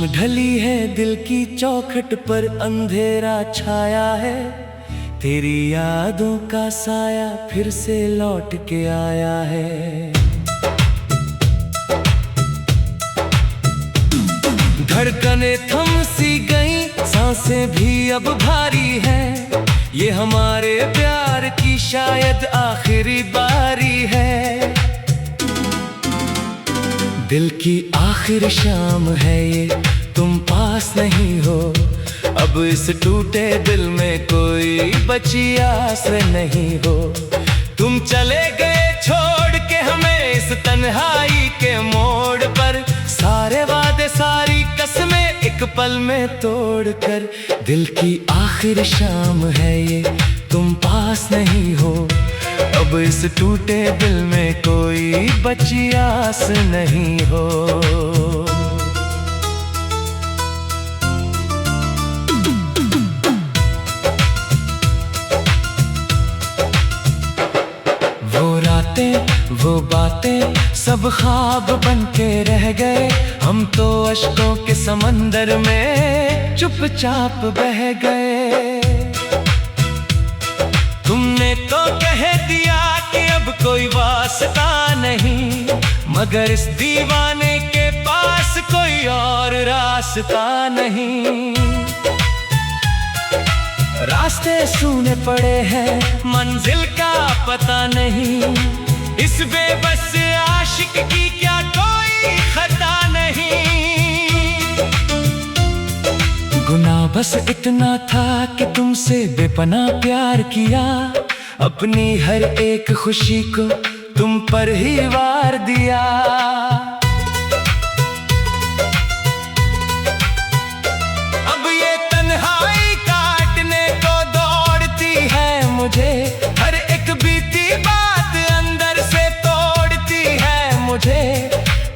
शाम ढली है, दिल की चौखट पर अंधेरा छाया है। तेरी यादों का साया फिर से लौट के आया है। धड़कनें थम सी गई, सांसें भी अब भारी है। ये हमारे प्यार की शायद आखिरी बारी है। दिल की आखिर शाम है ये, तुम पास नहीं हो। अब इस टूटे दिल में कोई बची आस नहीं हो। तुम चले गए छोड़ के हमें इस तन्हाई के मोड़ पर। सारे वादे सारी कसमें एक पल में तोड़कर। दिल की आखिर शाम है ये, तुम पास नहीं हो। अब इस टूटे दिल में कोई बची आस नहीं हो। वो रातें वो बातें सब ख्वाब बन के रह गए। हम तो अश्कों के समंदर में चुपचाप बह गए। तुमने तो कह दिया कि अब कोई वास्ता नहीं, मगर इस दीवाने के पास कोई और रास्ता नहीं। रास्ते सूने पड़े हैं, मंजिल का पता नहीं। इस बेबस आशिक की क्या कोई खता नहीं। गुनाह बस इतना था कि तुमसे बेपनाह प्यार किया। अपनी हर एक खुशी को तुम पर ही वार दिया। अब ये तन्हाई काटने को दौड़ती है मुझे। हर एक बीती बात अंदर से तोड़ती है मुझे।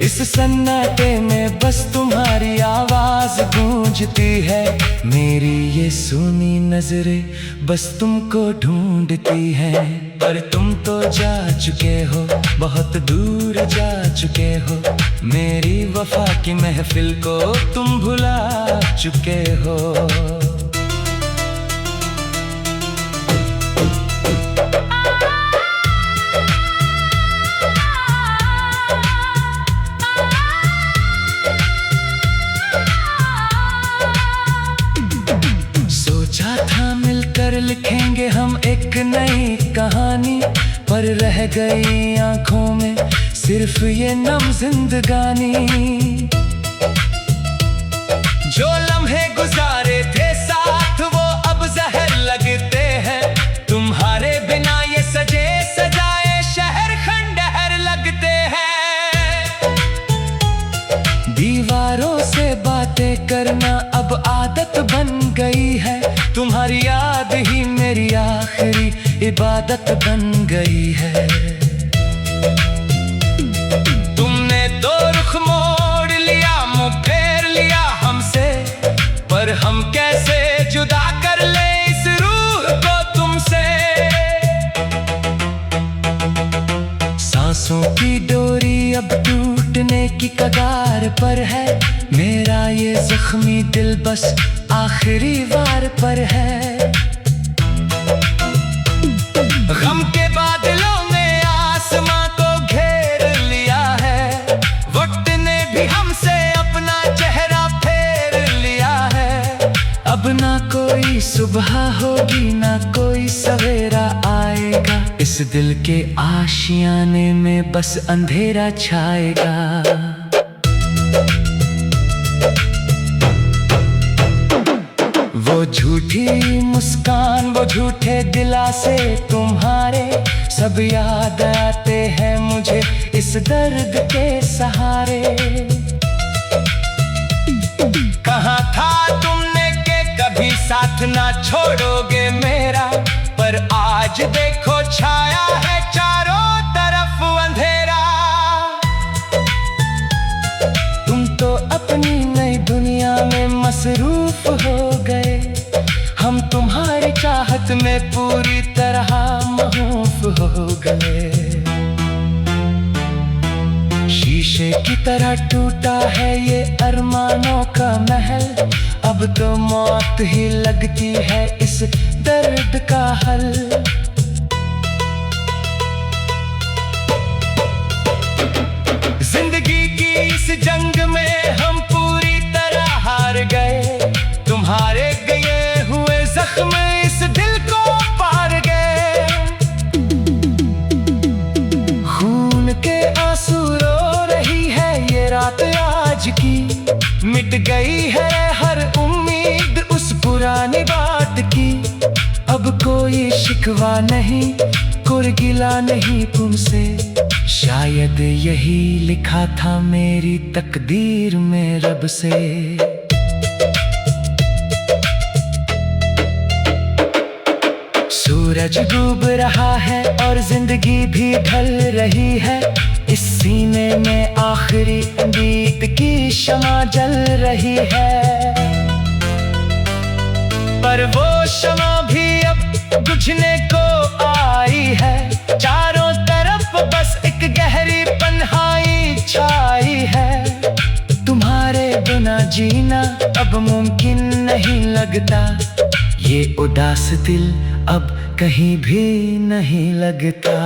इस सन्नाटे में बस तुम्हारी आवाज गूंजती है। मेरी ये सुनी नजरें बस तुमको ढूंढती हैं। पर तुम तो जा चुके हो, बहुत दूर जा चुके हो। मेरी वफा की महफिल को तुम भुला चुके हो। मिलकर लिखेंगे हम एक नई कहानी, पर रह गई आंखों में सिर्फ ये नम जिंदगानी। जो लम्हे गुजारे थे साथ वो अब जहर लगते हैं। तुम्हारे बिना ये सजे सजाए शहर खंडहर लगते हैं। दीवारों से बातें करना अब आदत बन गई है। तुम्हारी याद ही मेरी आखिरी इबादत बन गई है। तुमने तो रुख मोड़ लिया, मुँह फेर लिया हमसे। पर हम कैसे जुदा कर ले इस रूह को तुमसे। सांसों की डोरी अब टूटने की कगार पर है। मेरा ये जख्मी दिल बस आखिरी वार पर है। गम के बादलों ने आसमां को घेर लिया है। वक्त ने भी हमसे अपना चेहरा फेर लिया है। अब ना कोई सुबह होगी ना कोई सवेरा आएगा। इस दिल के आशियाने में बस अंधेरा छाएगा। वो झूठी मुस्कान वो झूठे दिलासे तुम्हारे सब याद आते हैं मुझे इस दर्द के सहारे। कहा था तुमने कि कभी साथ ना छोड़ोगे मेरा, पर आज देखो छाया है चारों तरफ अंधेरा। तुम तो अपनी नई दुनिया में मसरूफ हो गए। हम तुम्हारी चाहत में पूरी तरह महूफ हो गए। शीशे की तरह टूटा है ये अरमानों का महल। अब तो मौत ही लगती है इस दर्द का हल। जिंदगी की इस जंग में हम पूरी तरह हार गए। तुम्हारे गए हुए जख्म इस दिल को पार गए। खून के आंसू रो रही है ये रात आज की। मिट गई है हर उम्मीद उस पुरानी बात की। अब कोई शिकवा नहीं, कोई गिला नहीं तुमसे। शायद यही लिखा था मेरी तकदीर में रब से। सूरज डूब रहा है और जिंदगी भी ढल रही है। इस सीने में आखिरी उम्मीद की शमा जल रही है। पर वो शमा भी अब बुझने को आई है। चारों तरफ बस एक गहरी तन्हाई छाई है। तुम्हारे बिना जीना अब मुमकिन नहीं लगता। ये उदास दिल अब कहीं भी नहीं लगता।